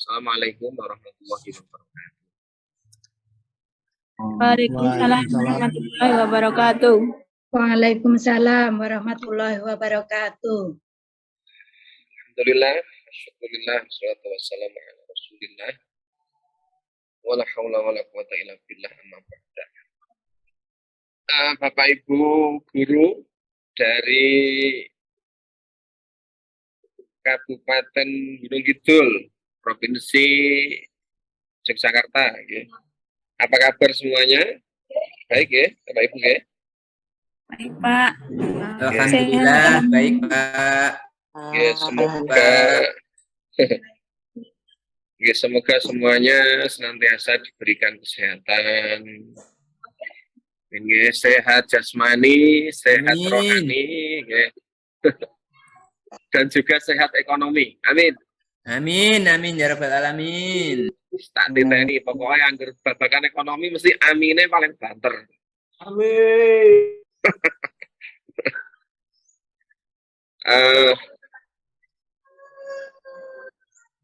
Assalamualaikum warahmatullahi wabarakatuh. Waalaikumsalam warahmatullahi wabarakatuh. Waalaikumsalam warahmatullahi wabarakatuh. Alhamdulillah, syukurillah, wassalatu wassalamu ala rasulillah. Wala haula wala quwata illa billah, amma ba'da. Bapak Ibu guru dari Kabupaten Gunung Kidul, Provinsi Yogyakarta, ya. Apa kabar semuanya? Baik ya, Bapak Ibu ya? Baik, Pak. Alhamdulillah, baik Pak. Ya, semoga semuanya senantiasa diberikan kesehatan. Ini sehat jasmani, sehat Amin. rohani, ya. Dan juga sehat ekonomi. Amin. Amin, amin ya rabbal alamin. Tak diteni, pokoknya yang babakan ekonomi mesti aminnya paling banter. Amin.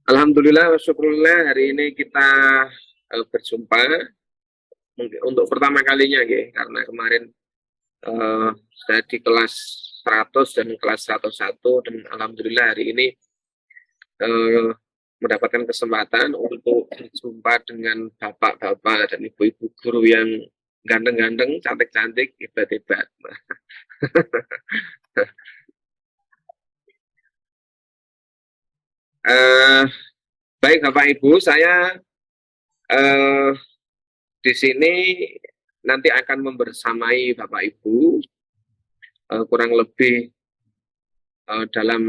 Alhamdulillah, syukurullah hari ini kita berjumpa untuk pertama kalinya, ya, karena kemarin saya di kelas 100 dan kelas 101 dan alhamdulillah hari ini mendapatkan kesempatan untuk berjumpa dengan bapak-bapak dan ibu-ibu guru yang ganteng-ganteng, cantik-cantik, hebat-hebat. Baik Bapak Ibu, saya di sini nanti akan membersamai Bapak Ibu kurang lebih dalam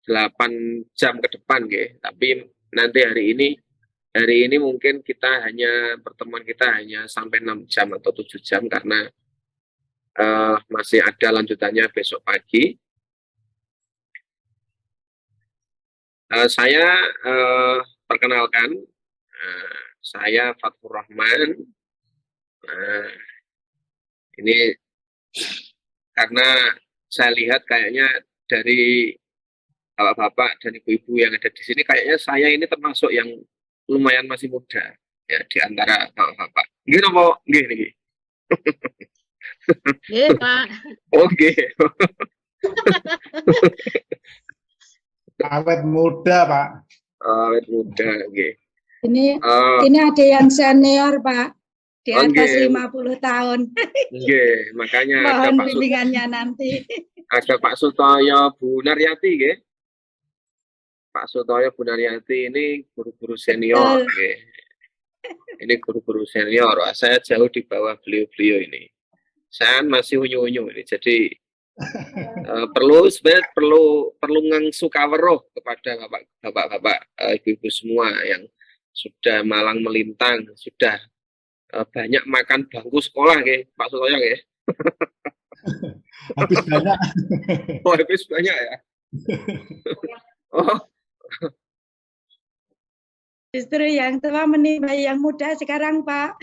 8 jam ke depan, ya. Tapi nanti hari ini mungkin pertemuan kita hanya sampai 6 jam atau 7 jam karena masih ada lanjutannya besok pagi. Saya perkenalkan, saya Fathur Rahman. Ini karena saya lihat kayaknya dari bapak-bapak dan ibu-ibu yang ada di sini, kayaknya saya ini termasuk yang lumayan masih muda ya di antara bapak-bapak. Nggih napa nggih niki? Nggih, Pak. Oke. Awet muda, Pak. Awet muda, nggih. Ini ada yang senior, Pak. Di atas 50 tahun. Nggih, makanya mohon bimbingannya nanti. Ada Pak Sutoyo Bu Naryati, nggih. Pak Sutoyo Bu Naryati ini guru-guru senior, nggih. Ini guru-guru senior. Saya jauh di bawah beliau-beliau ini. Saya masih unyu-unyu ini. Jadi perlu ngangsukaweruh kepada bapak-bapak, ibu-ibu semua yang sudah malang melintang, sudah banyak makan bangku sekolah, nggih, Pak Sutoyo, nggih. Habis banyak. Oh, habis banyak ya. Oh. Justru yang tua menimba yang muda sekarang, Pak.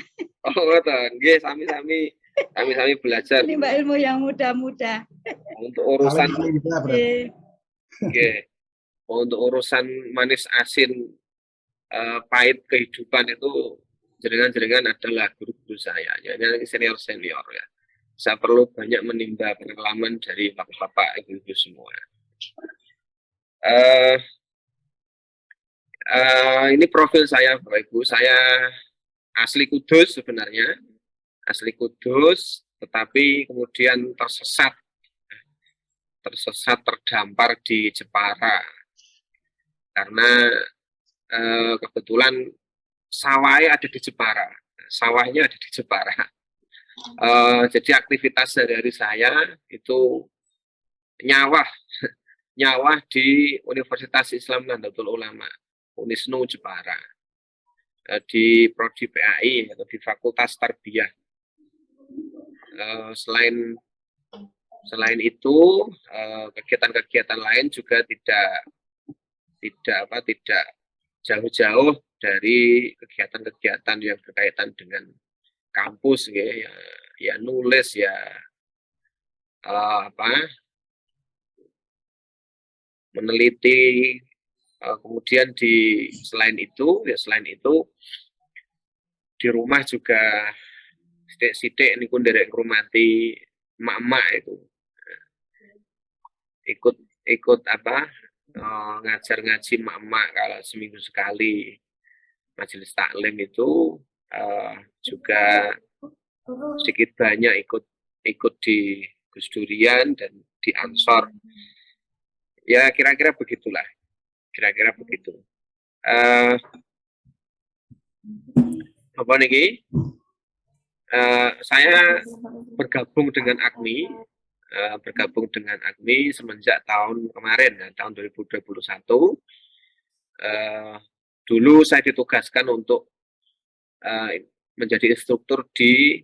Oh, betul. Nggih, sami-sami belajar. Menimba ilmu yang muda-muda. Untuk urusan untuk urusan manis asin pahit kehidupan itu jaringan adalah guru-guru saya, ya, senior ya. Saya perlu banyak menimba pengalaman dari bapak-bapak, ibu-ibu semua. Ini profil saya, Bapak Ibu. Saya asli Kudus sebenarnya, tetapi kemudian tersesat terdampar di Jepara karena kebetulan sawahnya ada di Jepara. Jadi aktivitas sehari-hari saya itu nyawah di Universitas Islam Nahdlatul Ulama, Unisnu Jepara, di Prodi PAI atau di Fakultas Tarbiyah. Selain itu kegiatan-kegiatan lain juga tidak jauh-jauh dari kegiatan-kegiatan yang berkaitan dengan kampus, ya nulis, ya meneliti Kemudian selain itu di rumah juga sithik-sithik niku nderek ngrumati emak-emak itu ikut ngajar ngaji emak-emak kalau seminggu sekali majelis taklim itu juga sedikit banyak ikut di Gus Durian dan di Ansor. Ya kira-kira begitulah. Kira-kira begitu. Apa niki? Saya bergabung dengan AGMI semenjak tahun kemarin, tahun 2021. Dulu saya ditugaskan untuk menjadi instruktur di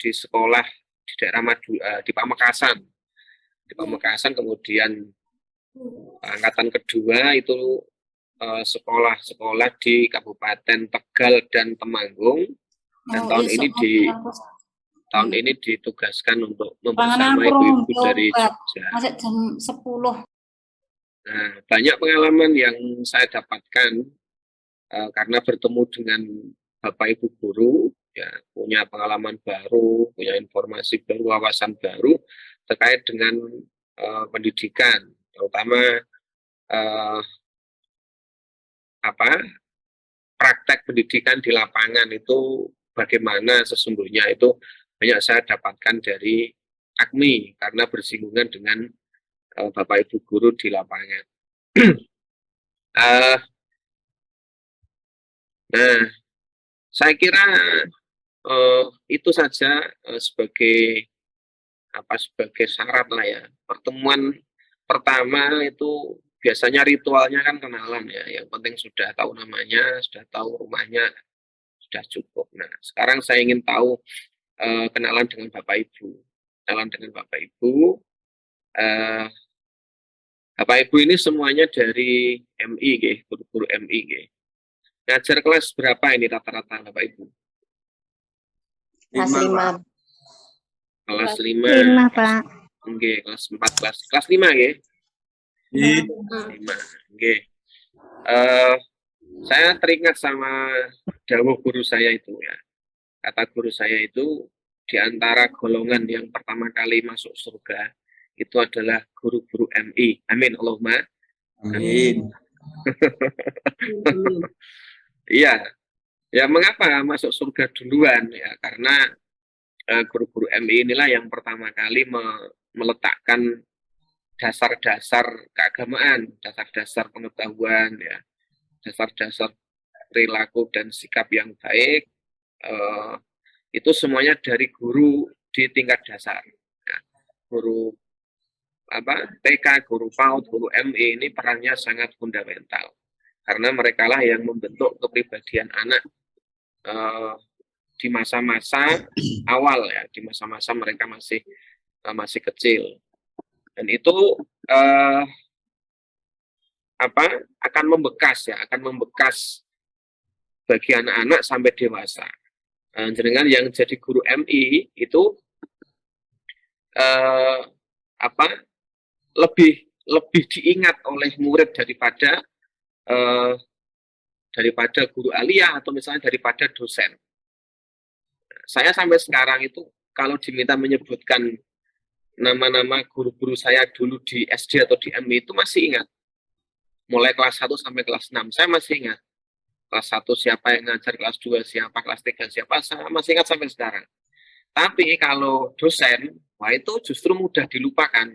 sekolah di daerah di Pamekasan. Di Pamekasan, kemudian angkatan kedua itu sekolah-sekolah di Kabupaten Tegal dan Temanggung. Dan tahun ini ditugaskan untuk membersama ibu-ibu dari Jogja. Masih jam 10. Nah, banyak pengalaman yang saya dapatkan karena bertemu dengan Bapak Ibu guru, ya, punya pengalaman baru, punya informasi baru, wawasan baru terkait dengan pendidikan, terutama praktek pendidikan di lapangan itu bagaimana sesungguhnya, itu banyak saya dapatkan dari AGMI karena bersinggungan dengan Bapak Ibu guru di lapangan. Nah, saya kira itu saja sebagai syarat lah ya. Pertemuan pertama itu biasanya ritualnya kan kenalan ya. Yang penting sudah tahu namanya, sudah tahu rumahnya, sudah cukup. Nah, sekarang saya ingin tahu kenalan dengan Bapak Ibu. Kenalan dengan Bapak Ibu. Bapak Ibu ini semuanya dari MI, guru-guru MI. Ngajar kelas berapa ini rata-rata Bapak Ibu? Kelas 5. Kelas 5. Pak. Oke, kelas 4, kelas 5 nggih. 5. Oke. Saya teringat sama dawuh guru saya itu ya. Kata guru saya itu, di antara golongan yang pertama kali masuk surga itu adalah guru-guru MI. Amin, Allahumma. Amin. Iya. Ya, mengapa masuk surga duluan ya? Karena guru-guru MI inilah yang pertama kali meletakkan dasar-dasar keagamaan, dasar-dasar pengetahuan ya, dasar-dasar perilaku dan sikap yang baik, itu semuanya dari guru di tingkat dasar. Nah, guru TK, guru PAUD, guru MI ini perannya sangat fundamental karena mereka lah yang membentuk kepribadian anak di masa-masa awal ya, di masa-masa mereka masih kecil, dan itu akan membekas bagi anak-anak sampai dewasa. Jenengan yang jadi guru MI itu lebih diingat oleh murid daripada guru aliyah atau misalnya daripada dosen. Saya sampai sekarang itu kalau diminta menyebutkan nama-nama guru-guru saya dulu di SD atau di MI itu masih ingat. Mulai kelas 1 sampai kelas 6, saya masih ingat. Kelas 1 siapa yang ngajar, kelas 2 siapa, kelas 3 siapa, saya masih ingat sampai sekarang. Tapi kalau dosen, wah itu justru mudah dilupakan.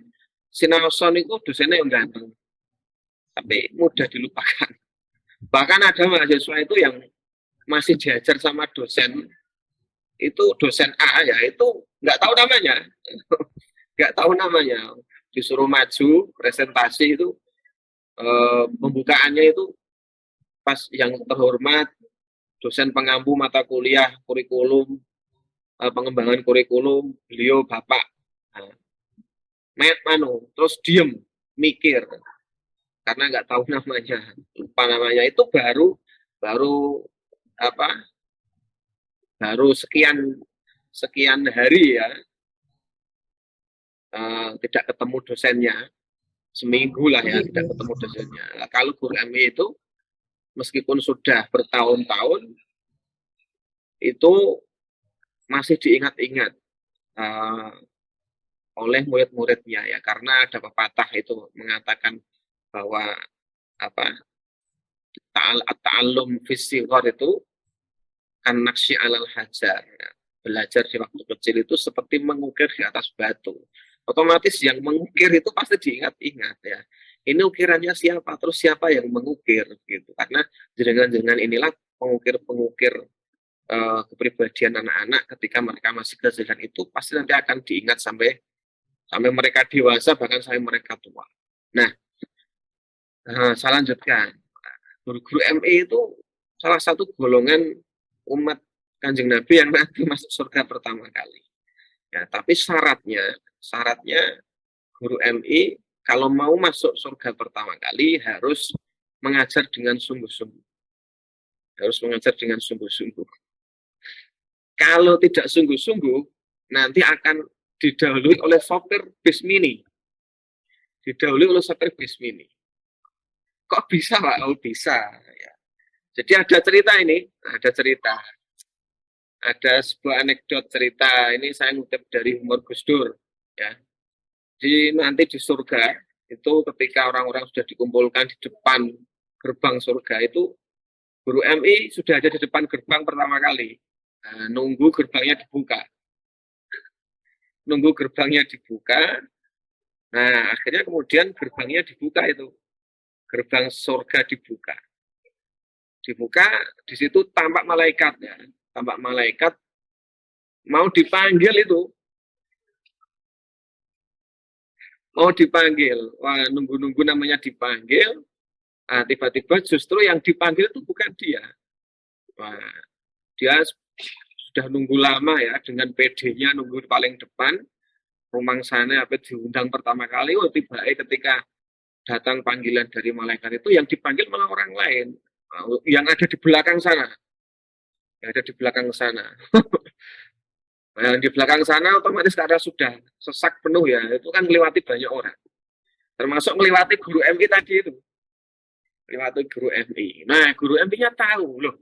Sinauson itu dosennya yang ganteng, tapi mudah dilupakan. Bahkan ada mahasiswa itu yang masih diajar sama dosen, itu dosen A ya, itu nggak tahu namanya. Nggak tahu namanya, disuruh maju presentasi itu pembukaannya itu pas yang terhormat dosen pengampu mata kuliah kurikulum pengembangan kurikulum, beliau Bapak terus diem mikir karena nggak tahu namanya, lupa namanya. Itu baru sekian hari ya tidak ketemu dosennya, seminggu lah ya tidak ketemu dosennya. Nah, kalau guru MI itu meskipun sudah bertahun-tahun itu masih diingat-ingat oleh murid-muridnya ya, karena ada pepatah itu mengatakan bahwa apa ta'allum fis sighar itu kan naqsyi 'alal hajar. Ya. Belajar di waktu kecil itu seperti mengukir di atas batu. Otomatis yang mengukir itu pasti diingat-ingat ya. Ini ukirannya siapa, terus siapa yang mengukir gitu. Karena jenengan-jenengan inilah pengukir-pengukir kepribadian anak-anak ketika mereka masih kecil, dan itu pasti nanti akan diingat sampai mereka dewasa, bahkan sampai mereka tua. Nah, saya lanjutkan. Guru-guru MI itu salah satu golongan umat Kanjeng Nabi yang nanti masuk surga pertama kali. Ya, tapi syaratnya guru MI kalau mau masuk surga pertama kali harus mengajar dengan sungguh-sungguh. Harus mengajar dengan sungguh-sungguh. Kalau tidak sungguh-sungguh, nanti akan didahului oleh sopir bis mini. Didahului oleh sopir bis mini. Kok bisa, Pak? Oh, bisa. Ya. Jadi ada cerita ini, ada sebuah anekdot cerita, ini saya ngutip dari Umar Gus Dur, ya. Jadi nanti di surga, itu ketika orang-orang sudah dikumpulkan di depan gerbang surga itu, guru MI sudah ada di depan gerbang pertama kali. Nah, nunggu gerbangnya dibuka. Nah, akhirnya kemudian gerbangnya dibuka itu. Gerbang surga dibuka, di situ tampak malaikat ya, mau dipanggil, wah nunggu-nunggu namanya dipanggil, tiba-tiba justru yang dipanggil itu bukan dia, wah dia sudah nunggu lama ya, dengan PD-nya nunggu paling depan, rumangsane diundang pertama kali, tiba ketika datang panggilan dari malaikat itu, yang dipanggil malah orang lain, yang ada di belakang sana. Nah, di belakang sana otomatis karena sudah sesak penuh ya, itu kan melewati banyak orang. Termasuk melewati guru MI tadi itu. Nah, guru MI-nya tahu loh.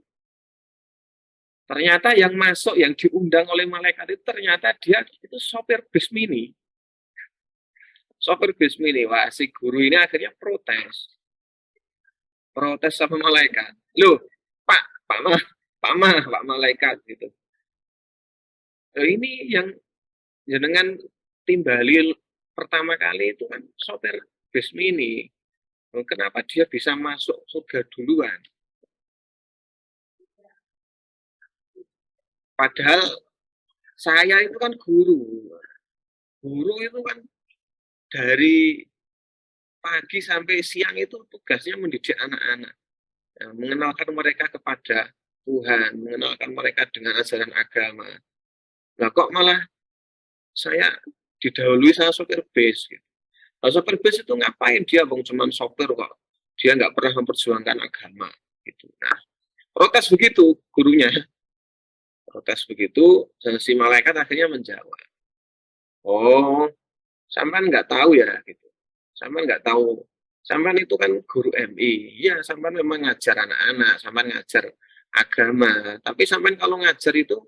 Ternyata yang masuk, yang diundang oleh malaikat itu ternyata dia itu sopir bis mini. Wah, si guru ini akhirnya protes sama malaikat. Loh, Pak malaikat gitu. Loh, ini yang jenengan timbali pertama kali itu kan sopir bis mini. Loh, kenapa dia bisa masuk surga duluan? Padahal saya itu kan guru. Guru itu kan dari pagi sampai siang itu tugasnya mendidik anak-anak, ya, mengenalkan mereka kepada Tuhan, mengenalkan mereka dengan ajaran agama. Nah, kok malah saya didahului sama sopir bis gitu. Nah, sopir bis itu ngapain dia, bang, cuman sopir kok, dia nggak pernah memperjuangkan agama gitu. Nah, protes begitu gurunya, si malaikat akhirnya menjawab, oh, sampean nggak tahu ya gitu. Sampean nggak tahu. Sampean itu kan guru MI. Iya, sampean memang ngajar anak-anak, sampean ngajar agama. Tapi sampean kalau ngajar itu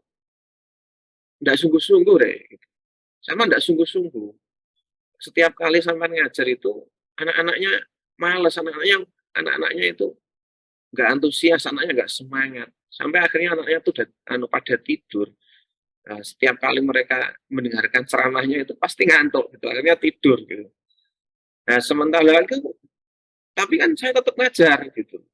nggak sungguh-sungguh deh. Gitu. Sampean nggak sungguh-sungguh. Setiap kali sampean ngajar itu anak-anaknya malas, anak-anaknya itu nggak antusias, anaknya nggak semangat. Sampai akhirnya anaknya itu pada tidur. Nah, setiap kali mereka mendengarkan ceramahnya itu pasti ngantuk gitu, akhirnya tidur gitu. Nah, sementara itu tapi kan saya tetap ngajar gitu.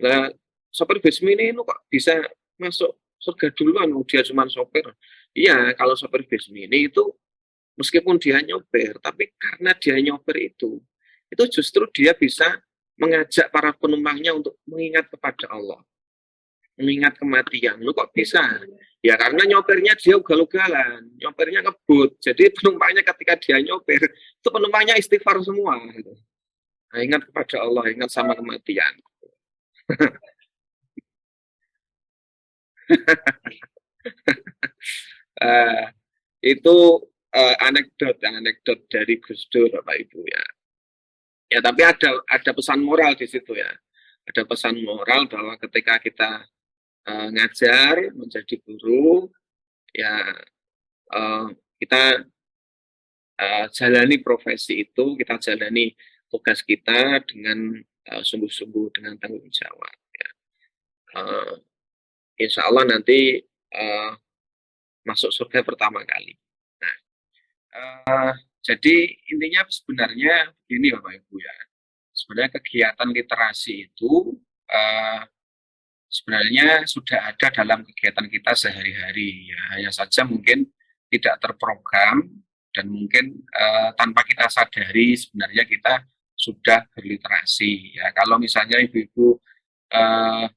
Nah, sopir bis mini itu kok bisa masuk surga duluan, dia cuma sopir. Iya, kalau sopir bis mini itu meskipun dia nyopir, tapi karena dia nyopir itu justru dia bisa mengajak para penumpangnya untuk mengingat kepada Allah, mengingat kematian. Lu kok bisa? Ya karena nyopirnya dia ugal-ugalan, nyopirnya ngebut. Jadi penumpangnya ketika dia nyopir, itu penumpangnya istighfar semua. Gitu. Nah, ingat kepada Allah, ingat sama kematian. Itu anekdot dari Gus Dur, Bapak Ibu ya. Ya, tapi ada pesan moral di situ ya. Ada pesan moral bahwa ketika kita ngajar, menjadi guru, ya kita jalani profesi itu, kita jalani tugas kita dengan sungguh-sungguh, dengan tanggung jawab. Ya. Insya Allah nanti masuk surga pertama kali. Nah, jadi intinya sebenarnya begini Bapak Ibu ya. Sebenarnya kegiatan literasi itu sebenarnya sudah ada dalam kegiatan kita sehari-hari ya. Hanya saja mungkin tidak terprogram dan mungkin tanpa kita sadari sebenarnya kita sudah berliterasi ya. Kalau misalnya ibu-ibu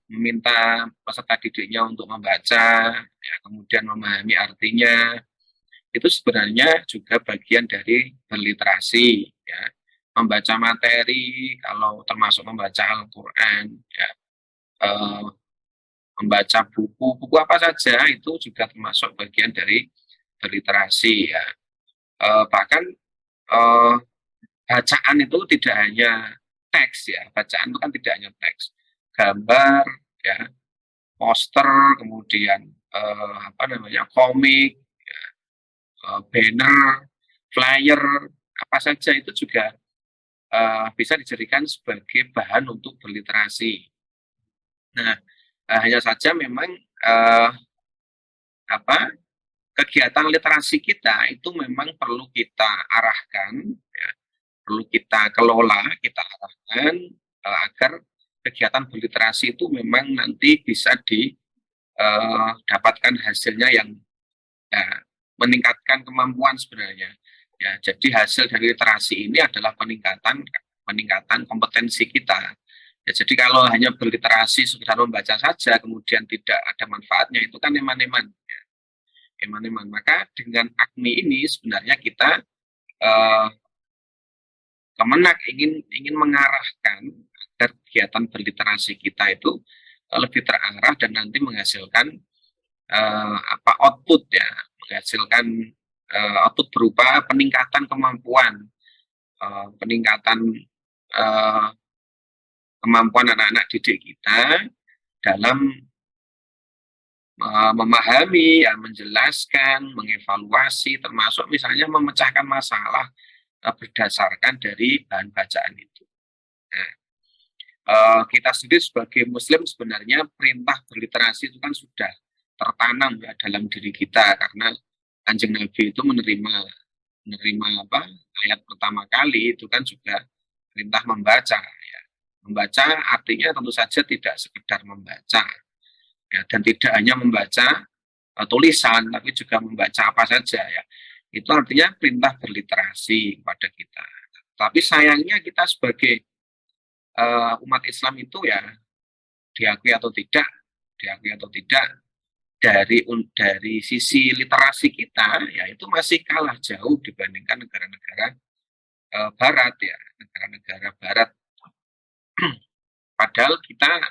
meminta peserta didiknya untuk membaca ya, kemudian memahami artinya, itu sebenarnya juga bagian dari berliterasi ya. Membaca materi, kalau termasuk membaca Al-Quran ya, membaca buku apa saja itu juga termasuk bagian dari berliterasi ya. Bahkan bacaan itu tidak hanya teks ya, bacaan itu kan tidak hanya teks, gambar ya, poster, kemudian komik ya, banner, flyer, apa saja itu juga bisa dijadikan sebagai bahan untuk berliterasi. Nah, hanya saja memang kegiatan literasi kita itu memang perlu kita arahkan, ya, perlu kita kelola, kita arahkan agar kegiatan berliterasi itu memang nanti bisa didapatkan hasilnya yang ya, meningkatkan kemampuan sebenarnya. Ya, jadi hasil dari literasi ini adalah peningkatan kompetensi kita. Ya, jadi kalau hanya berliterasi sekedar membaca saja, kemudian tidak ada manfaatnya, itu kan eman-eman. Ya. Eman-eman. Maka dengan AKMI ini sebenarnya kita Kemenak ingin mengarahkan agar kegiatan berliterasi kita itu lebih terarah dan nanti menghasilkan output ya, menghasilkan output berupa peningkatan kemampuan, peningkatan kemampuan anak-anak didik kita dalam memahami, ya, menjelaskan, mengevaluasi, termasuk misalnya memecahkan masalah berdasarkan dari bahan bacaan itu. Nah, kita sendiri sebagai Muslim sebenarnya perintah berliterasi itu kan sudah tertanam ya dalam diri kita, karena Kanjeng Nabi itu menerima ayat pertama kali itu kan juga perintah membaca ya. Membaca artinya tentu saja tidak sekedar membaca ya, dan tidak hanya membaca tulisan tapi juga membaca apa saja ya. Itu artinya perintah berliterasi kepada kita. Tapi sayangnya kita sebagai umat Islam itu ya diakui atau tidak dari sisi literasi kita ya itu masih kalah jauh dibandingkan negara-negara barat ya, negara-negara barat. Padahal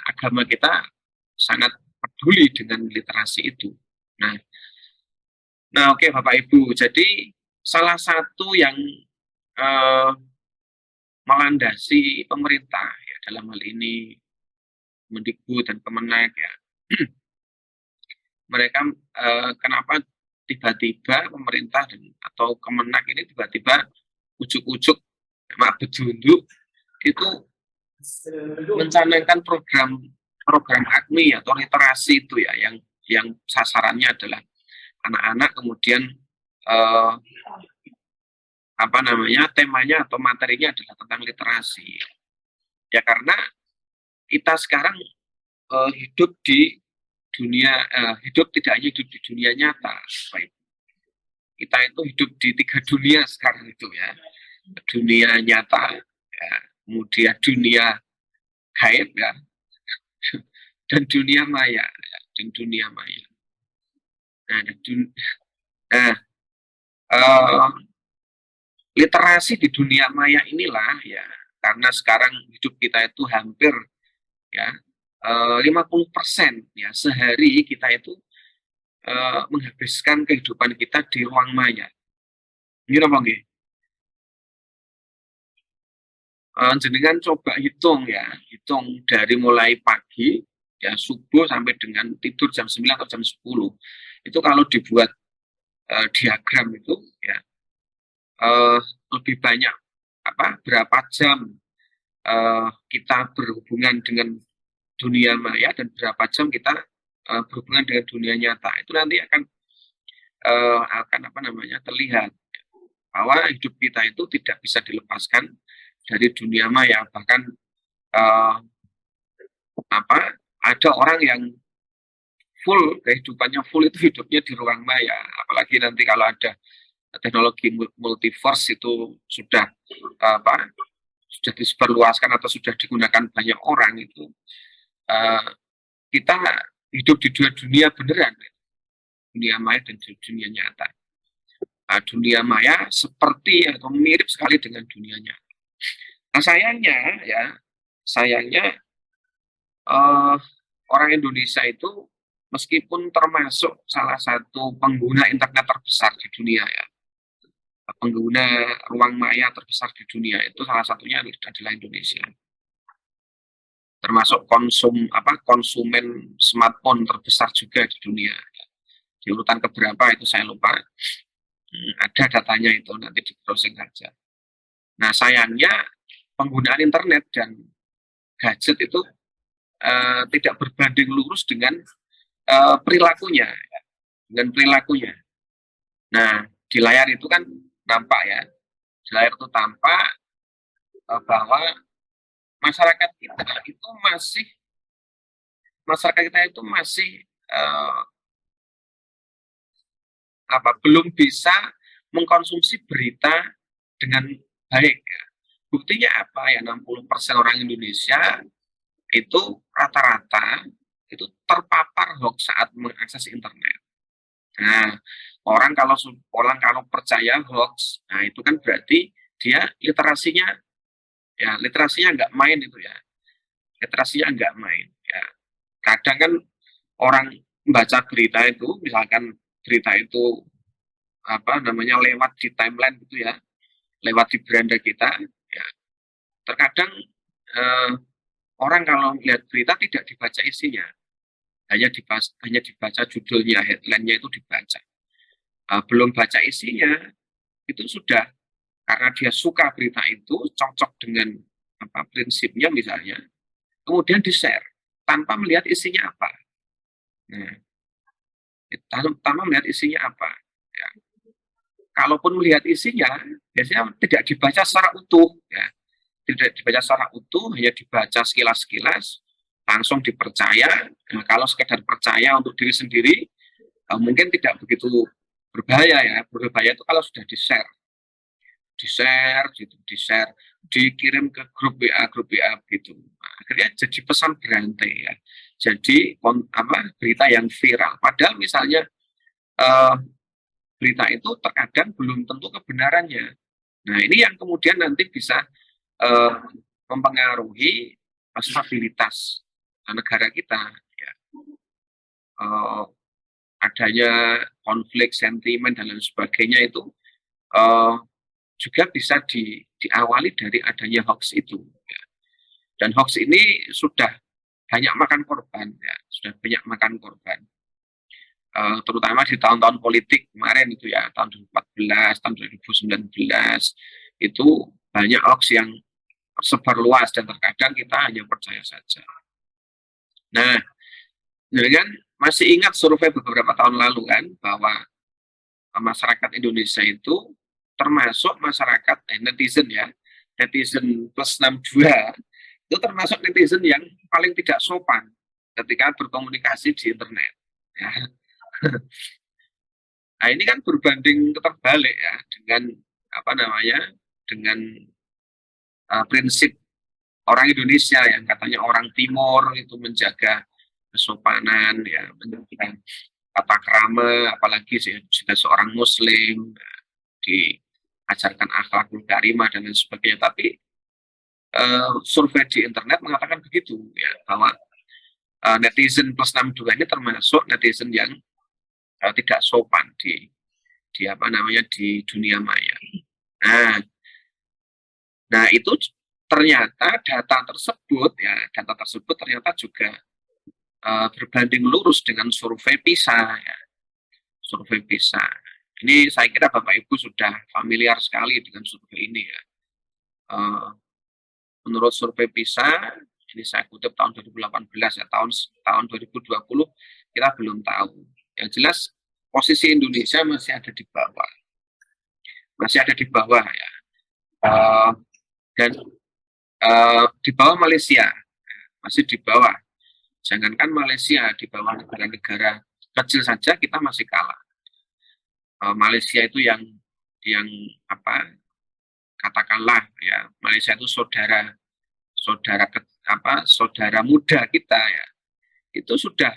agama kita sangat peduli dengan literasi itu. Nah, oke Bapak Ibu, jadi salah satu yang melandasi pemerintah ya, dalam hal ini Mendikbud dan Kemenak ya, mereka kenapa tiba-tiba pemerintah atau Kemenak ini tiba-tiba ujuk-ujuk mak bedunduk itu mencanangkan program AKMI atau literasi itu ya, yang sasarannya adalah anak-anak, kemudian temanya atau materinya adalah tentang literasi ya, karena kita sekarang hidup di dunia, tidak hanya hidup di dunia nyata, kita itu hidup di 3 dunia sekarang itu ya, dunia nyata ya, kemudian dunia gaib ya, dan dunia maya ya, literasi di dunia maya inilah ya, karena sekarang hidup kita itu hampir ya 50% ya, sehari kita itu menghabiskan kehidupan kita di ruang maya. Ini apa nggih? jenengan coba hitung ya, hitung dari mulai pagi ya subuh sampai dengan tidur jam 9 atau jam 10. Itu kalau dibuat diagram itu ya lebih banyak berapa jam kita berhubungan dengan dunia maya dan berapa jam kita berhubungan dengan dunia nyata. Itu nanti akan terlihat bahwa hidup kita itu tidak bisa dilepaskan dari dunia maya. Bahkan ada orang yang full kehidupannya itu hidupnya di ruang maya. Apalagi nanti kalau ada teknologi multiverse itu sudah sudah disebarluaskan atau sudah digunakan banyak orang, itu kita hidup di dua dunia beneran, dunia maya dan dunia nyata. Dunia maya seperti atau mirip sekali dengan dunia nyata. Nah, sayangnya orang Indonesia itu meskipun termasuk salah satu pengguna internet terbesar di dunia ya, pengguna ruang maya terbesar di dunia itu salah satunya adalah Indonesia. Termasuk konsumen smartphone terbesar juga di dunia. Di urutan keberapa itu saya lupa. Ada datanya itu, nanti di browsing saja. Nah, sayangnya penggunaan internet dan gadget itu tidak berbanding lurus dengan perilakunya. Nah, di layar itu kan nampak ya, di layar itu tampak bahwa masyarakat kita itu masih belum bisa mengkonsumsi berita dengan baik ya. Buktinya apa ya, 60% orang Indonesia itu rata-rata itu terpapar hoax saat mengakses internet. Nah, orang kalau percaya hoax, nah itu kan berarti dia literasinya nggak main itu ya. Literasinya nggak main ya. Kadang kan orang membaca berita itu, misalkan berita itu lewat di timeline gitu ya, lewat di beranda kita ya. Terkadang orang kalau melihat berita tidak dibaca isinya, hanya dibaca judulnya, headline-nya itu dibaca. Belum baca isinya, itu sudah, karena dia suka berita itu, cocok dengan prinsipnya misalnya, kemudian di-share tanpa melihat isinya apa. Nah, tanpa melihat isinya apa. Ya. Kalaupun melihat isinya, biasanya tidak dibaca secara utuh. Ya. Tidak dibaca secara utuh, hanya dibaca sekilas-sekilas, langsung dipercaya. Nah, kalau sekedar percaya untuk diri sendiri, mungkin tidak begitu berbahaya ya. Berbahaya itu kalau sudah di-share, dikirim ke grup WA gitu. Nah, akhirnya jadi pesan berantai ya. Jadi berita yang viral. Padahal misalnya berita itu terkadang belum tentu kebenarannya. Nah, ini yang kemudian nanti bisa mempengaruhi stabilitas negara kita. Ya. Adanya konflik, sentimen dan lain sebagainya itu juga bisa diawali dari adanya hoax itu. Ya. Dan hoax ini sudah banyak makan korban, ya, terutama di tahun-tahun politik kemarin itu ya, tahun 2014, tahun 2019 itu banyak hoax yang tersebar luas dan terkadang kita hanya percaya saja. Nah, kan masih ingat survei beberapa tahun lalu kan bahwa masyarakat Indonesia itu termasuk masyarakat netizen ya, netizen plus 62 itu termasuk netizen yang paling tidak sopan ketika berkomunikasi di internet. Ya. Nah, ini kan berbanding terbalik ya dengan dengan prinsip orang Indonesia yang katanya orang Timur itu menjaga kesopanan ya, menjaga tata krama, apalagi sudah seorang Muslim diajarkan akhlakul karimah dan lain sebagainya. Tapi survei di internet mengatakan begitu ya, bahwa netizen plus 62 ini termasuk netizen yang tidak sopan di dunia maya. Nah itu ternyata data tersebut ternyata juga berbanding lurus dengan survei PISA ya. Survei PISA. Ini saya kira Bapak Ibu sudah familiar sekali dengan survei ini ya. Menurut survei PISA, ini saya kutip tahun 2018 ya, tahun 2020 kita belum tahu. Yang jelas posisi Indonesia masih ada di bawah. Masih ada di bawah ya. Dan di bawah Malaysia, masih di bawah. Jangankan Malaysia, di bawah negara-negara kecil saja kita masih kalah. Malaysia itu yang katakanlah ya, Malaysia itu saudara muda kita ya, itu sudah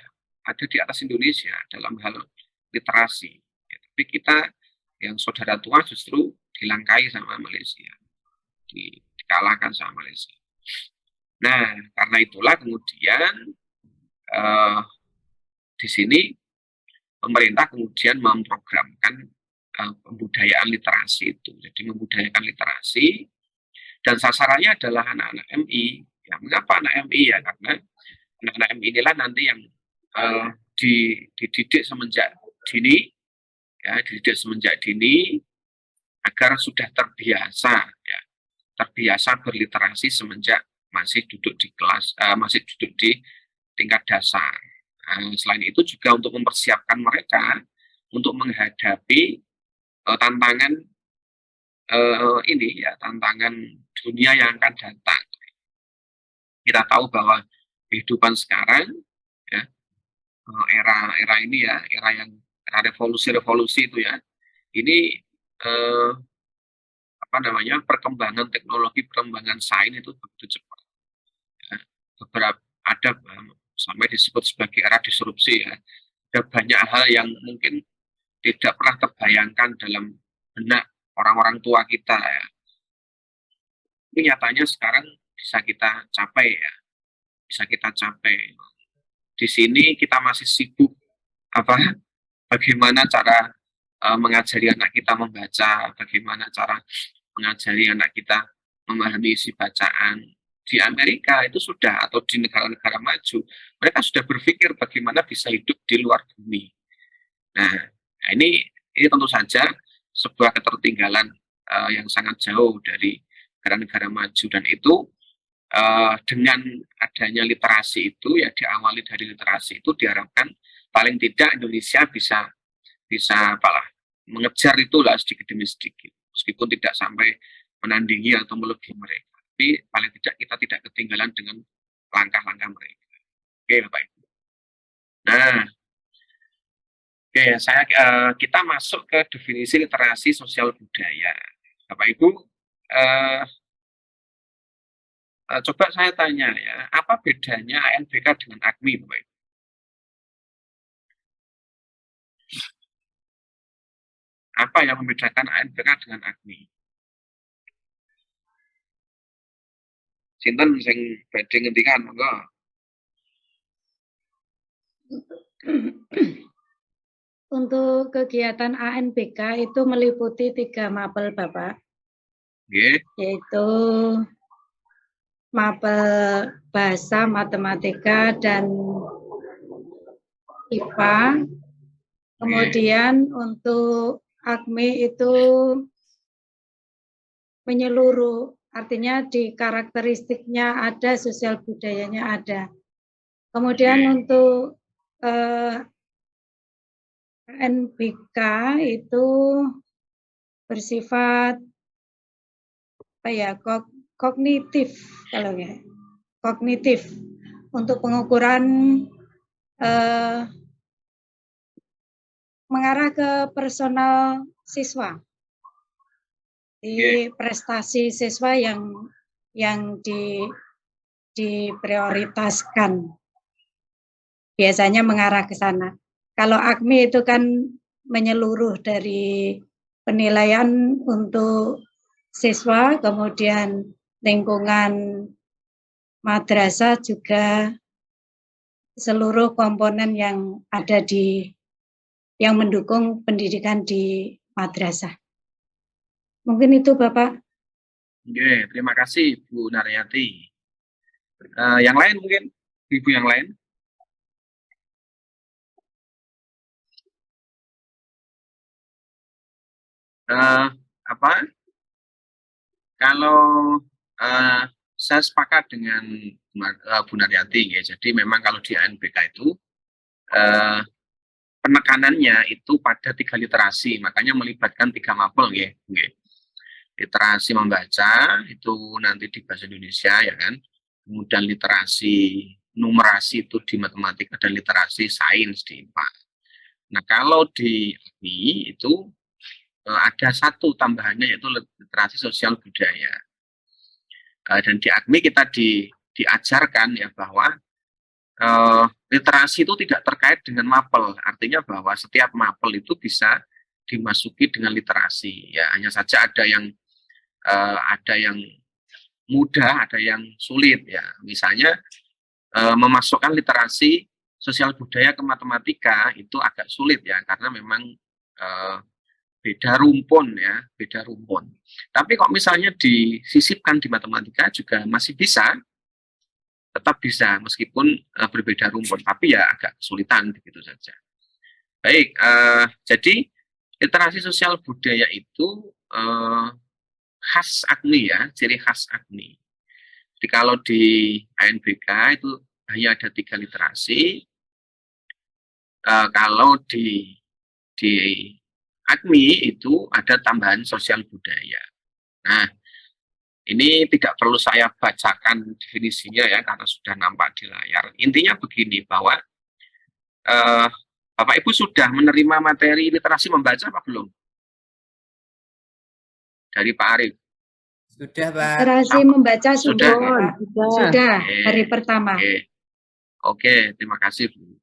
ada di atas Indonesia dalam hal literasi ya, tapi kita yang saudara tua justru dilangkai sama Malaysia, dikalahkan sama Malaysia. Nah, karena itulah kemudian di sini pemerintah kemudian memprogramkan pembudayaan literasi itu. Jadi membudayakan literasi dan sasarannya adalah anak-anak MI. Ya, mengapa anak MI ya? Karena anak-anak MI inilah nanti yang dididik semenjak dini, ya, dididik semenjak dini agar sudah terbiasa berliterasi semenjak masih duduk di kelas, masih duduk di tingkat dasar. Selain itu juga untuk mempersiapkan mereka untuk menghadapi tantangan tantangan dunia yang akan datang. Kita tahu bahwa kehidupan sekarang, ya, era ini ya, era revolusi itu ya, ini perkembangan teknologi, perkembangan sains itu begitu cepat. Ya, beberapa ada sampai disebut sebagai era disrupsi ya. Ada banyak hal yang mungkin tidak pernah terbayangkan dalam benak orang-orang tua kita ya. Ini nyatanya sekarang bisa kita capai ya. Bisa kita capai. Di sini kita masih sibuk bagaimana cara mengajari anak kita membaca, bagaimana cara mengajari anak kita memahami isi bacaan. Di Amerika itu sudah, atau di negara-negara maju, mereka sudah berpikir bagaimana bisa hidup di luar bumi. Nah, ini tentu saja sebuah ketertinggalan yang sangat jauh dari negara-negara maju, dan itu dengan adanya literasi itu ya, diawali dari literasi itu diharapkan paling tidak Indonesia bisa mengejar itulah sedikit demi sedikit, meskipun tidak sampai menandingi atau melebihi mereka. Tapi paling tidak kita tidak ketinggalan dengan langkah-langkah mereka. Oke, Bapak Ibu. Nah, kita masuk ke definisi literasi sosial budaya. Bapak Ibu, coba saya tanya ya, apa bedanya ANBK dengan AKMI, Bapak Ibu? Apa yang membedakan ANBK dengan AKMI? Sinten sing badhe ngendikan, monggo. Untuk kegiatan ANBK itu meliputi 3 mapel, Bapak. Nggih. Yaitu mapel bahasa, matematika, dan IPA. Kemudian untuk AKMI itu menyeluruh, artinya di karakteristiknya ada, sosial budayanya ada. Kemudian untuk ANBK itu bersifat kognitif, kalau ya, kognitif untuk pengukuran mengarah ke personal siswa, di prestasi siswa yang diprioritaskan, biasanya mengarah ke sana. Kalau AKMI itu kan menyeluruh dari penilaian untuk siswa, kemudian lingkungan madrasah, juga seluruh komponen yang ada yang mendukung pendidikan di madrasah. Mungkin itu, Bapak. Oke, terima kasih Bu Naryati. Yang lain mungkin, Ibu yang lain? Apa? Kalau saya sepakat dengan Bu Naryati, ya. Jadi memang kalau di ANBK itu penekanannya itu pada 3 literasi, makanya melibatkan 3 mapel, ya. Literasi membaca itu nanti di bahasa Indonesia, ya kan. Kemudian literasi numerasi itu di matematika dan literasi sains di IPA. Nah, kalau di AGMI itu ada satu tambahannya yaitu literasi sosial budaya. Dan di AGMI kita diajarkan ya bahwa literasi itu tidak terkait dengan mapel, artinya bahwa setiap mapel itu bisa dimasuki dengan literasi. Ya, hanya saja ada yang mudah, ada yang sulit ya. Misalnya memasukkan literasi sosial budaya ke matematika itu agak sulit ya, karena memang beda rumpun ya, beda rumpun. Tapi kok misalnya disisipkan di matematika juga masih bisa, tetap bisa meskipun berbeda rumpun, tapi ya agak kesulitan begitu saja. Baik, jadi literasi sosial budaya itu khas AGMI ya, ciri khas AGMI. Jadi kalau di ANBK itu hanya ada 3 literasi. Kalau di AGMI itu ada tambahan sosial budaya. Nah, ini tidak perlu saya bacakan definisinya ya, karena sudah nampak di layar. Intinya begini, bahwa Bapak Ibu sudah menerima materi literasi membaca apa belum? Dari Pak Arif. Sudah, Pak. Literasi membaca sudah, Pak. Sudah. Sudah, Oke. hari pertama. Oke, terima kasih Bu.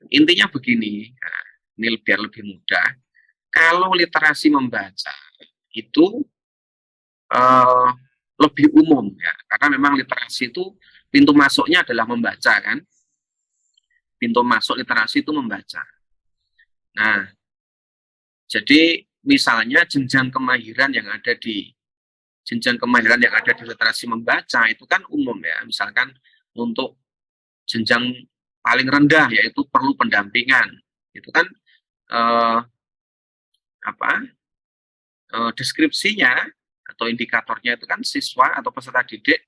Intinya begini, nah, ini biar lebih mudah. Kalau literasi membaca itu lebih umum ya, karena memang literasi itu pintu masuknya adalah membaca kan. Pintu masuk literasi itu membaca. Nah, jadi misalnya jenjang kemahiran yang ada di literasi membaca itu kan umum ya. Misalkan untuk jenjang paling rendah yaitu perlu pendampingan. Itu kan deskripsinya atau indikatornya itu kan siswa atau peserta didik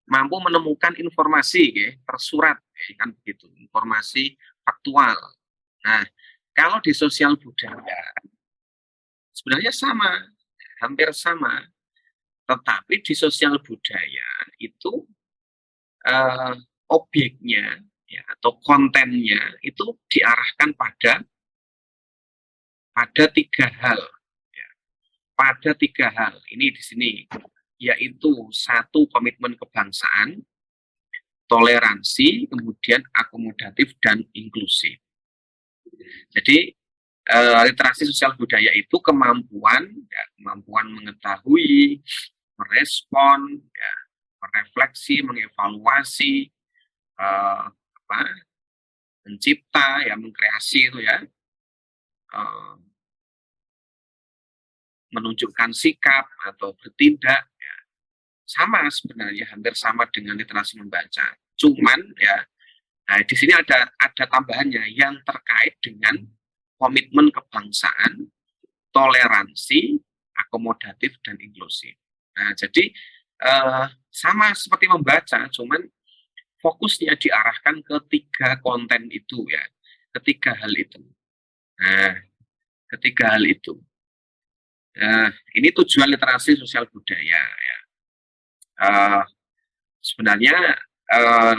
mampu menemukan informasi ya, tersurat ya, kan begitu, informasi faktual. Nah, kalau di sosial budaya sebenarnya sama, hampir sama, tetapi di sosial budaya itu objeknya ya, atau kontennya itu diarahkan pada 3 hal ya. Pada 3 hal ini di sini, yaitu 1 komitmen kebangsaan, toleransi, kemudian akomodatif dan inklusif. Jadi literasi sosial budaya itu kemampuan mengetahui, merespon, ya, merefleksi, mengevaluasi, mencipta, ya, mengkreasi itu ya, menunjukkan sikap atau bertindak, ya, sama sebenarnya, hampir sama dengan literasi membaca. Cuman ya, nah, di sini ada tambahannya yang terkait dengan komitmen kebangsaan, toleransi, akomodatif dan inklusif. Nah, jadi sama seperti membaca, cuman fokusnya diarahkan ke 3 konten itu ya, ke 3 hal itu. Nah, ke 3 hal itu. Ini tujuan literasi sosial budaya ya. Sebenarnya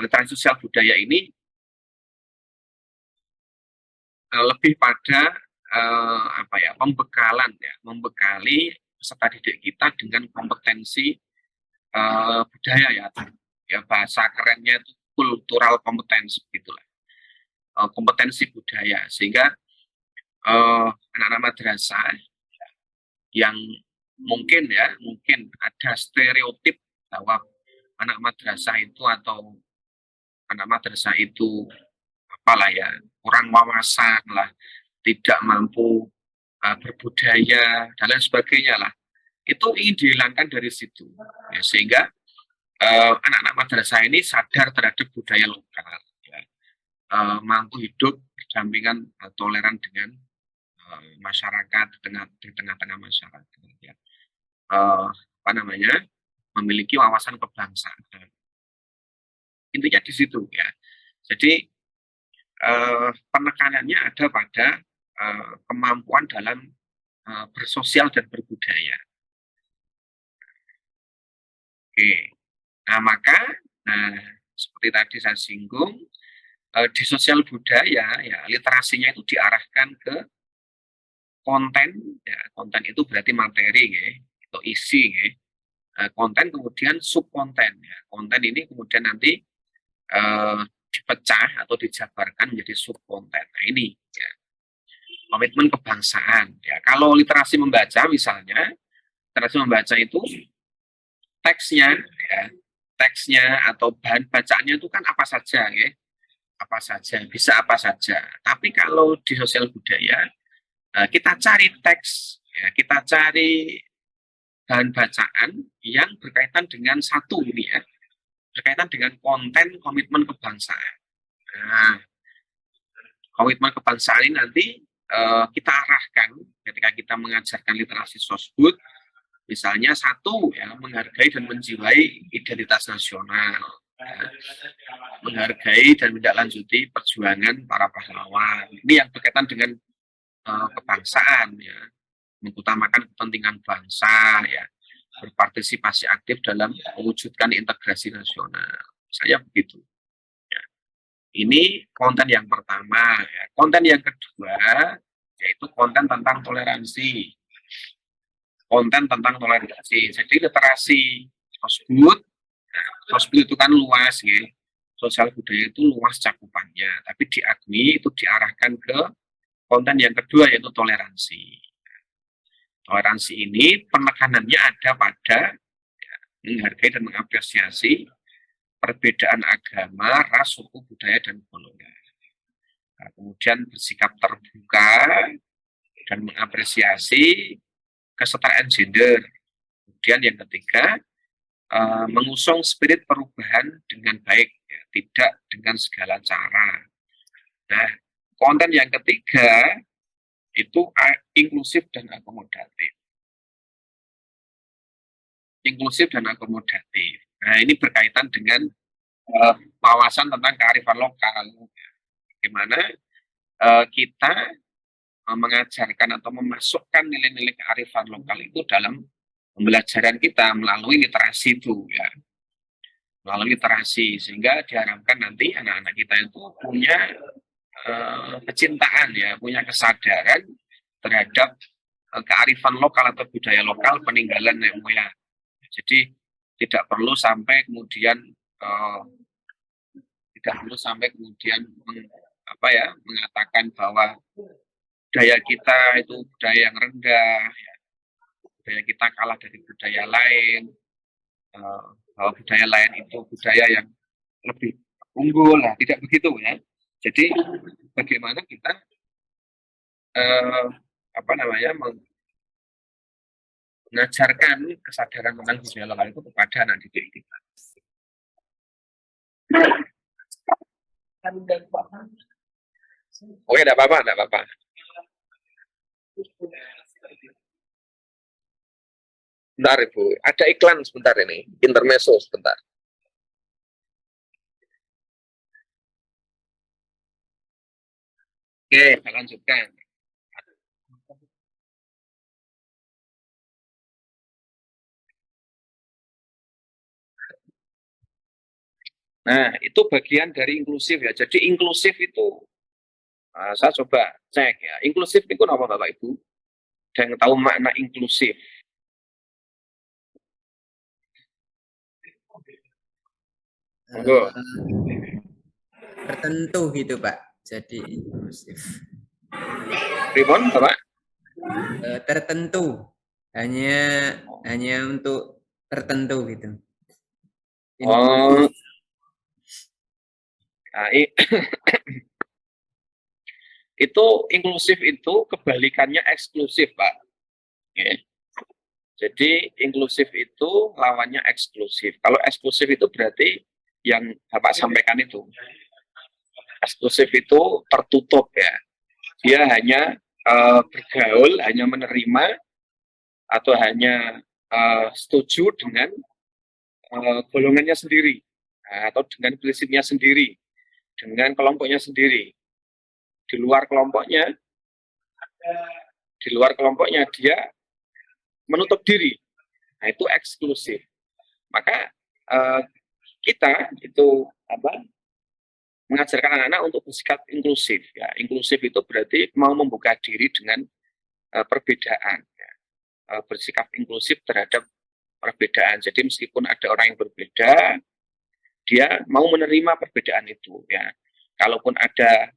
literasi sosial budaya ini lebih pada pembekalan ya, membekali peserta didik kita dengan kompetensi budaya ya, bahasa kerennya itu cultural competence gitulah, kompetensi budaya, sehingga anak-anak madrasah yang mungkin ada stereotip bahwa anak madrasah itu apalah ya, kurang wawasan lah, tidak mampu berbudaya dan lain sebagainya lah. itu ingin dihilangkan dari situ. Ya, sehingga anak-anak madrasah ini sadar terhadap budaya lokal, ya. Mampu hidup berdampingan, toleran dengan masyarakat di tengah-tengah masyarakat. Ya. Apa namanya, memiliki wawasan kebangsaan. Intinya di situ ya. Jadi penekanannya ada pada kemampuan dalam bersosial dan berbudaya. Oke, nah maka seperti tadi saya singgung, di sosial budaya ya literasinya itu diarahkan ke konten, ya konten itu berarti materi ya, atau isi ya. Konten kemudian subkonten ya. Konten ini kemudian nanti dipecah atau dijabarkan menjadi subkonten. Nah ini ya. Komitmen kebangsaan ya. Kalau literasi membaca misalnya, literasi membaca itu teksnya ya, teksnya atau bahan bacaannya itu kan apa saja ya. Apa saja, bisa apa saja. Tapi kalau di sosial budaya kita cari teks ya, kita cari bahan bacaan yang berkaitan dengan satu ini ya, berkaitan dengan konten komitmen kebangsaan. Nah, komitmen kebangsaan ini nanti kita arahkan ketika kita mengajarkan literasi sosbud, misalnya satu ya, menghargai dan menjiwai identitas nasional, ya, menghargai dan menindaklanjuti perjuangan para pahlawan. Ini yang berkaitan dengan kebangsaan ya, mengutamakan kepentingan bangsa ya, berpartisipasi aktif dalam mewujudkan integrasi nasional. Saya begitu. Ya. Ini konten yang pertama. Ya. Konten yang kedua yaitu konten tentang toleransi. Konten tentang toleransi. Jadi literasi sosbud, nah, sosbud itu kan luas ya. Sosial budaya itu luas cakupannya. Tapi di AGMI itu diarahkan ke konten yang kedua yaitu toleransi. Toleransi ini penekanannya ada pada ya, menghargai dan mengapresiasi perbedaan agama, ras, suku, budaya, dan golongan. Nah, kemudian bersikap terbuka dan mengapresiasi kesetaraan gender. Kemudian yang ketiga, mengusung spirit perubahan dengan baik, ya, tidak dengan segala cara. Nah, konten yang ketiga itu inklusif dan akomodatif. Inklusif dan akomodatif. Nah, ini berkaitan dengan wawasan tentang kearifan lokal. Bagaimana kita mengajarkan atau memasukkan nilai-nilai kearifan lokal itu dalam pembelajaran kita melalui literasi itu ya. Melalui literasi, sehingga diharapkan nanti anak-anak kita itu punya kecintaan ya, punya kesadaran terhadap kearifan lokal atau budaya lokal peninggalan nenek moyang. Jadi tidak perlu sampai kemudian mengatakan bahwa budaya kita itu budaya yang rendah, ya. Budaya kita kalah dari budaya lain, bahwa budaya lain itu budaya yang lebih unggul, lah tidak begitu ya. Jadi bagaimana kita mengajarkan kesadaran tentang budaya lokal itu kepada anak didik kita. Oke, tidak apa-apa. Bentar Ibu, ada iklan sebentar ini, intermezzo sebentar. Oke, saya lanjutkan. Nah, itu bagian dari inklusif ya. Jadi inklusif itu, saya coba cek ya. Inklusif itu apa Bapak Ibu? Dan tahu makna inklusif. Tertentu gitu Pak. Jadi inklusif. Ribon, Bapak? Tertentu. Hanya untuk tertentu gitu. Oh. Nah, itu inklusif itu kebalikannya eksklusif, Pak. Okay. Jadi inklusif itu lawannya eksklusif. Kalau eksklusif itu berarti yang Bapak sampaikan itu. Eksklusif itu tertutup ya. Dia hanya bergaul, hanya menerima atau hanya setuju dengan golongannya sendiri, atau dengan prinsipnya sendiri, dengan kelompoknya sendiri. Di luar kelompoknya dia menutup diri. Nah, itu eksklusif. Maka kita itu mengajarkan anak-anak untuk bersikap inklusif. Ya, inklusif itu berarti mau membuka diri dengan perbedaan. Ya. Bersikap inklusif terhadap perbedaan. Jadi meskipun ada orang yang berbeda, dia mau menerima perbedaan itu. Ya. Kalaupun ada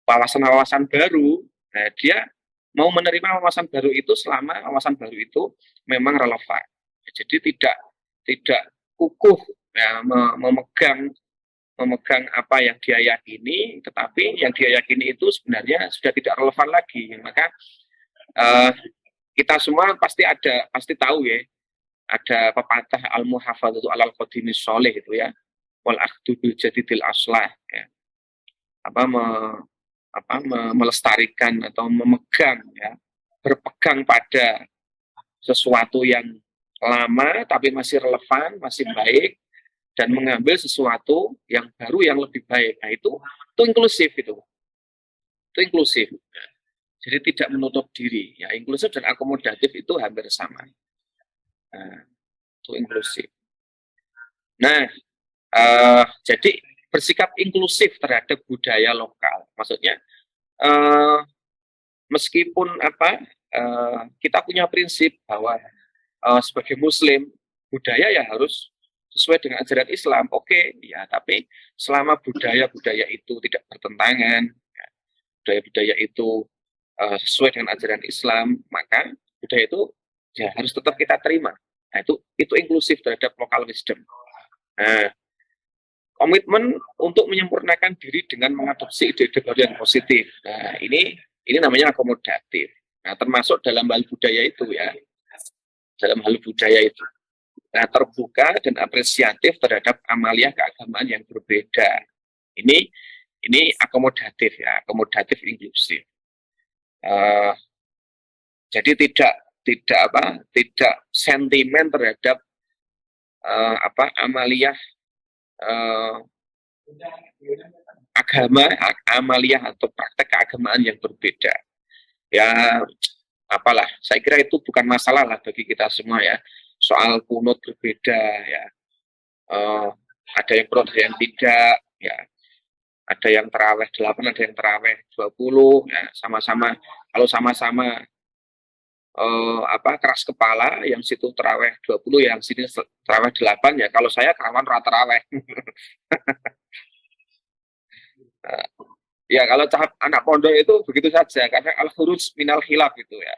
wawasan-wawasan baru, nah dia mau menerima wawasan baru itu selama wawasan baru itu memang relevan. Jadi tidak kukuh ya, memegang apa yang dia yakini, tetapi yang dia yakini itu sebenarnya sudah tidak relevan lagi. Maka kita semua pasti tahu ya, ada pepatah al-muhafadzatu alal qadimis sholih itu ya, wal akhdu bil jadidil aslah ya. Melestarikan atau memegang ya, berpegang pada sesuatu yang lama tapi masih relevan, masih baik, dan mengambil sesuatu yang baru yang lebih baik. Nah, itu inklusif itu inklusif. Jadi tidak menutup diri. Ya, inklusif dan akomodatif itu hampir sama. Nah, itu inklusif. Nah, jadi bersikap inklusif terhadap budaya lokal. Maksudnya meskipun kita punya prinsip bahwa sebagai Muslim budaya ya harus sesuai dengan ajaran Islam. Oke, ya, tapi selama budaya-budaya itu tidak bertentangan, ya, budaya-budaya itu sesuai dengan ajaran Islam, maka budaya itu ya harus tetap kita terima. Nah, itu inklusif terhadap local wisdom. Nah, komitmen untuk menyempurnakan diri dengan mengadopsi ide-ide baru yang positif. Nah, ini namanya akomodatif. Nah, termasuk dalam hal budaya itu ya. Dalam hal budaya itu. Nah, terbuka dan apresiatif terhadap amalia keagamaan yang berbeda. Ini akomodatif ya, akomodatif inklusif. Jadi tidak sentimen terhadap amalia amalia atau praktek keagamaan yang berbeda. Ya, saya kira itu bukan masalah lah bagi kita semua ya. Soal kunut berbeda ya. Ada yang pro, ada yang tidak ya. Ada yang terawih 8, ada yang terawih 20 ya, sama-sama. Kalau sama-sama keras kepala, yang situ terawih 20, yang sini terawih 8 ya. Kalau saya kawan terawih. Ya, kalau tahap anak pondok itu begitu saja, karena al-khuruj minal khilaf itu ya,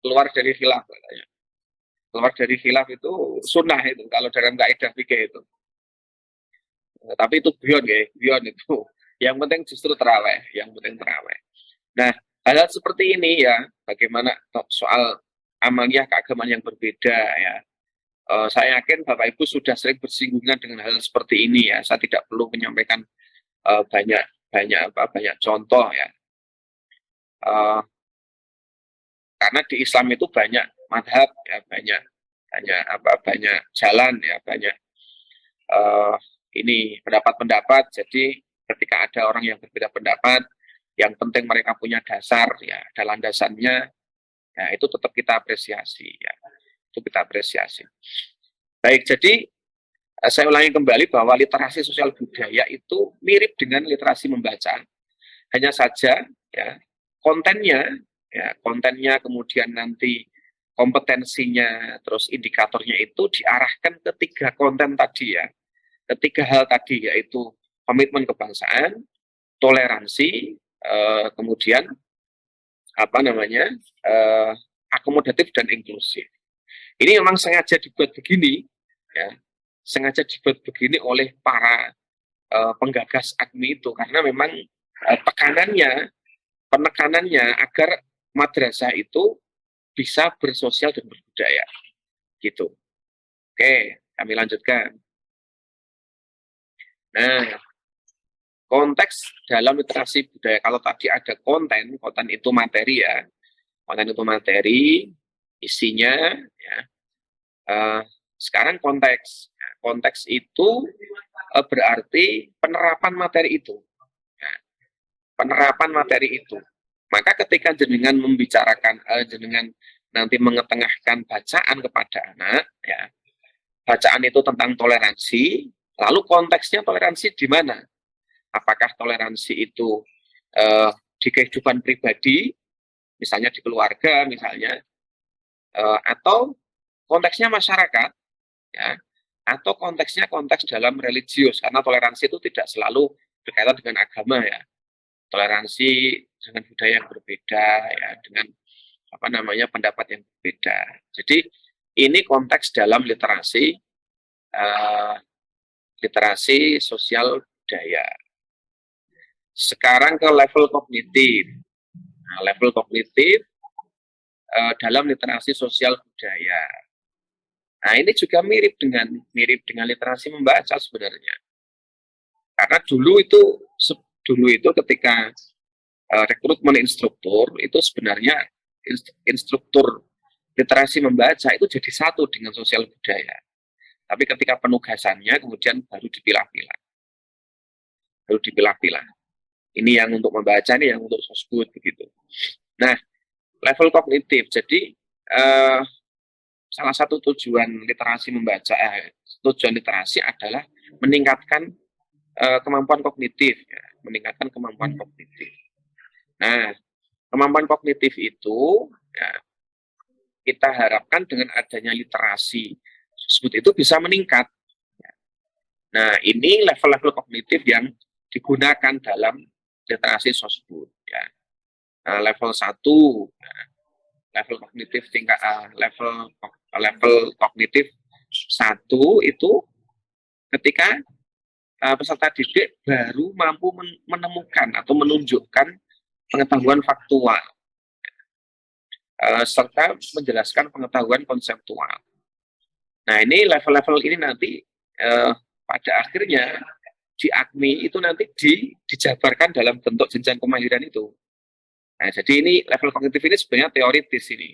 keluar dari khilaf katanya. Keluar dari khilaf itu sunnah itu kalau dalam kaidah fikih itu. Tapi itu beyond itu. Yang penting justru terawih, yang penting terawih. Nah, hal seperti ini ya, bagaimana soal amaliyah keagamaan yang berbeda ya. Saya yakin Bapak Ibu sudah sering bersinggungan dengan hal seperti ini ya. Saya tidak perlu menyampaikan banyak contoh ya. Karena di Islam itu banyak madhab ya, banyak jalan ya, banyak ini pendapat-pendapat. Jadi ketika ada orang yang berbeda pendapat, yang penting mereka punya dasar ya, ada landasannya ya, itu tetap kita apresiasi ya. Itu kita apresiasi. Baik, jadi saya ulangi kembali bahwa literasi sosial budaya itu mirip dengan literasi membaca. Hanya saja ya kontennya kemudian nanti kompetensinya, terus indikatornya itu diarahkan ke 3 konten tadi ya. Ke 3 hal tadi, yaitu komitmen kebangsaan, toleransi, kemudian akomodatif dan inklusif. Ini memang sengaja dibuat begini ya. Sengaja dibuat begini oleh para penggagas AKMI itu, karena memang penekanannya agar madrasah itu bisa bersosial dan berbudaya. Gitu. Oke, kami lanjutkan. Nah, konteks dalam literasi budaya, kalau tadi ada konten itu materi ya, konten itu materi, isinya ya. Sekarang konteks, konteks itu berarti penerapan materi itu, ya, penerapan materi itu. Maka ketika jenengan membicarakan, jenengan nanti mengetengahkan bacaan kepada anak, ya, bacaan itu tentang toleransi, lalu konteksnya toleransi di mana? Apakah toleransi itu di kehidupan pribadi, misalnya di keluarga, misalnya, atau konteksnya masyarakat, ya, atau konteksnya konteks dalam religius, karena toleransi itu tidak selalu berkaitan dengan agama ya. Toleransi dengan budaya yang berbeda, ya, dengan apa namanya pendapat yang berbeda. Jadi ini konteks dalam literasi, literasi sosial budaya. Sekarang ke level kognitif. Nah, level kognitif dalam literasi sosial budaya. Nah, ini juga mirip dengan literasi membaca sebenarnya. Karena dulu itu ketika rekrutmen instruktur itu sebenarnya instruktur literasi membaca itu jadi satu dengan sosial budaya. Tapi ketika penugasannya kemudian baru dipilah-pilah. Ini yang untuk membaca, ini yang untuk sosbud begitu. Nah, level kognitif. Jadi salah satu tujuan literasi membaca, tujuan literasi adalah meningkatkan kemampuan kognitif, ya, meningkatkan kemampuan kognitif. Nah, kemampuan kognitif itu ya, kita harapkan dengan adanya literasi sosbud itu bisa meningkat. Nah, ini level-level kognitif yang digunakan dalam literasi sosbud. Ya. Nah, level 1, level kognitif tingkat level kognitif 1 itu ketika peserta didik baru mampu menemukan atau menunjukkan pengetahuan faktual serta menjelaskan pengetahuan konseptual. Nah, ini level-level ini nanti pada akhirnya di AKMI itu nanti dijabarkan dalam bentuk jenjang kemahiran itu. Nah, jadi ini level kognitif ini sebenarnya teoritis ini.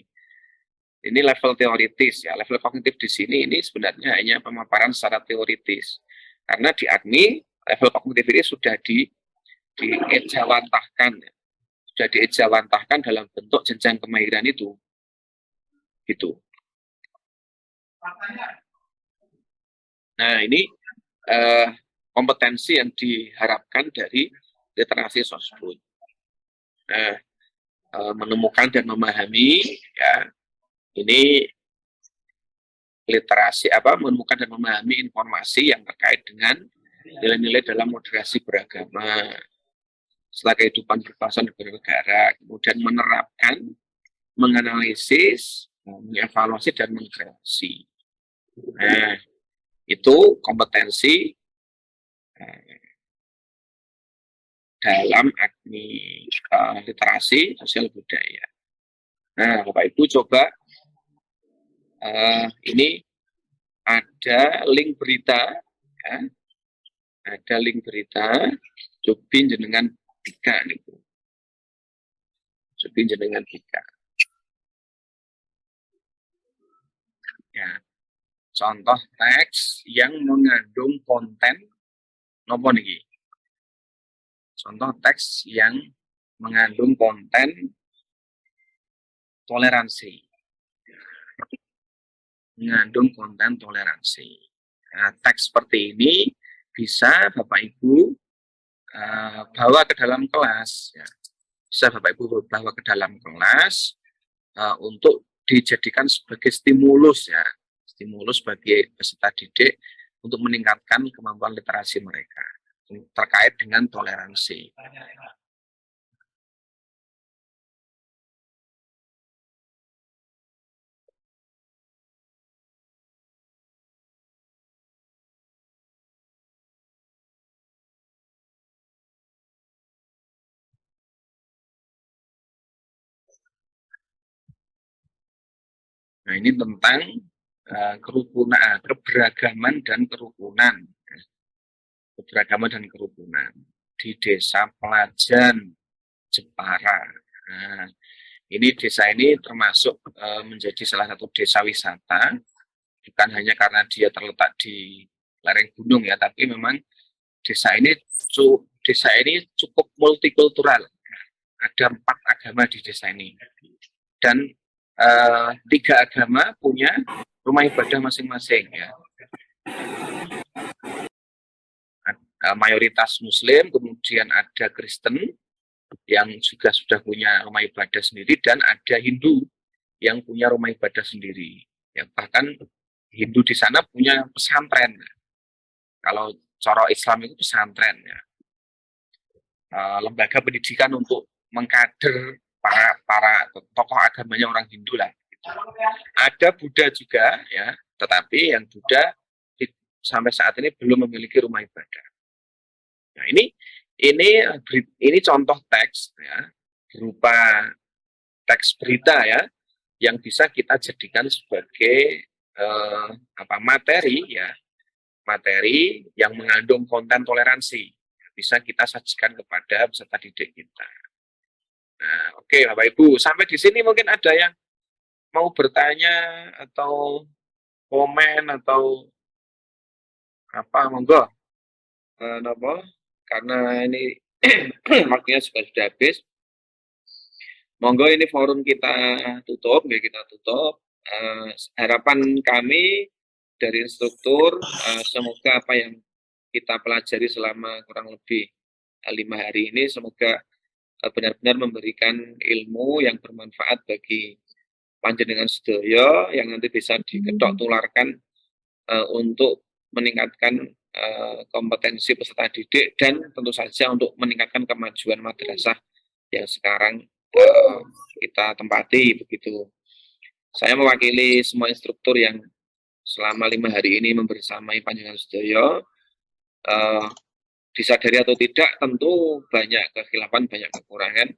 Ini level teoritis ya. Level kognitif di sini ini sebenarnya hanya pemaparan secara teoritis. Karena di AKMI level kognitif ini sudah diejawantahkan, sudah diejawantahkan dalam bentuk jenjang kemahiran itu. Gitu. Nah, ini kompetensi yang diharapkan dari literasi sosbud. Nah, menemukan dan memahami, ya, ini literasi menemukan dan memahami informasi yang terkait dengan nilai-nilai dalam moderasi beragama, setelah kehidupan berbangsa dan bernegara, kemudian menerapkan, menganalisis, mengevaluasi dan mengkreasi. Nah, itu kompetensi dalam AKMI literasi sosial budaya. Nah, Bapak Ibu coba ini ada link berita, ya. Ada link berita, cupin jenengan tiga nih, cupin jenengan tiga. Ya, contoh teks yang mengandung konten nopo niki. Contoh teks yang mengandung konten toleransi. Mengandung konten toleransi. Nah, teks seperti ini bisa Bapak Ibu bawa ke dalam kelas. Ya. Bisa Bapak Ibu bawa ke dalam kelas untuk dijadikan sebagai stimulus ya. Stimulus bagi peserta didik untuk meningkatkan kemampuan literasi mereka terkait dengan toleransi. Nah, ini tentang keberagaman dan kerukunan. Keberagaman dan kerukunan di Desa Pelajan, Jepara. Nah, ini desa ini termasuk menjadi salah satu desa wisata, bukan hanya karena dia terletak di lereng gunung ya, tapi memang desa ini cukup multikultural. Ada 4 agama di desa ini, dan 3 agama punya rumah ibadah masing-masing ya. Mayoritas Muslim, kemudian ada Kristen yang juga sudah punya rumah ibadah sendiri, dan ada Hindu yang punya rumah ibadah sendiri. Ya, bahkan Hindu di sana punya pesantren. Kalau cara Islam itu pesantren ya. Lembaga pendidikan untuk mengkader para tokoh agamanya orang Hindu lah. Ada Buddha juga ya, tetapi yang Buddha sampai saat ini belum memiliki rumah ibadah. Nah, ini contoh teks ya, berupa teks berita ya, yang bisa kita jadikan sebagai materi ya, materi yang mengandung konten toleransi, bisa kita sajikan kepada peserta didik kita. Nah, oke Bapak Ibu, sampai di sini mungkin ada yang mau bertanya atau komen atau apa, monggo. Karena ini waktunya sudah habis. Monggo, ini forum kita tutup, ya kita tutup. Harapan kami dari instruktur, semoga apa yang kita pelajari selama kurang lebih 5 hari ini, semoga benar-benar memberikan ilmu yang bermanfaat bagi panjenengan sedaya, yang nanti bisa diketok tularkan untuk meningkatkan kompetensi peserta didik, dan tentu saja untuk meningkatkan kemajuan madrasah yang sekarang kita tempati begitu. Saya mewakili semua instruktur yang selama 5 hari ini membersamai panjenengan sedaya. Disadari atau tidak, tentu banyak kekhilafan, banyak kekurangan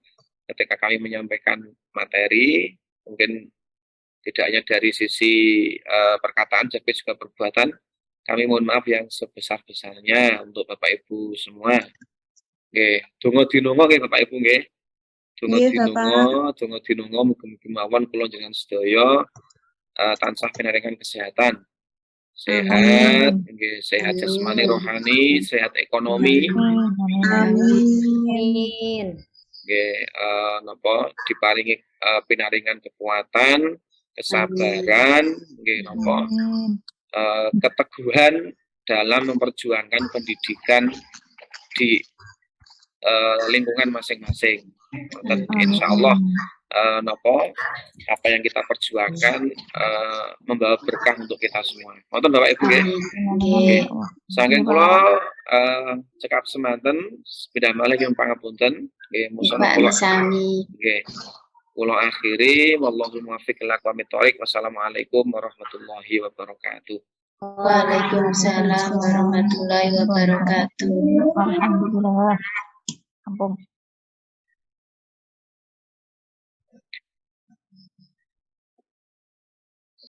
ketika kami menyampaikan materi, mungkin tidak hanya dari sisi perkataan, tapi juga perbuatan. Kami mohon maaf yang sebesar-besarnya untuk Bapak Ibu semua. Nggih, donga dinonga nggih Bapak Ibu nggih. Donga dinonga mugi-mugi mawon kula njenengan sedaya tansah pinaringan kesehatan. Sehat, nggih, sehat jasmani rohani, sehat ekonomi. Amin. Nggih, napa diparingi pinaringan kekuatan, kesabaran, nggih napa keteguhan dalam memperjuangkan pendidikan di lingkungan masing-masing. Dan insya Allah apa yang kita perjuangkan membawa berkah untuk kita semua. Wonten Bapak Ibu nggih. Nggih. Saking kula cekap semanten sepeda malih yang pangapunten nggih musana kula sami. Nggih. Kula akhiri wallahu muwaffiq ila aqwamit thoriq. Wassalamualaikum warahmatullahi wabarakatuh. Waalaikumsalam warahmatullahi wabarakatuh. Alhamdulillah. Ampun.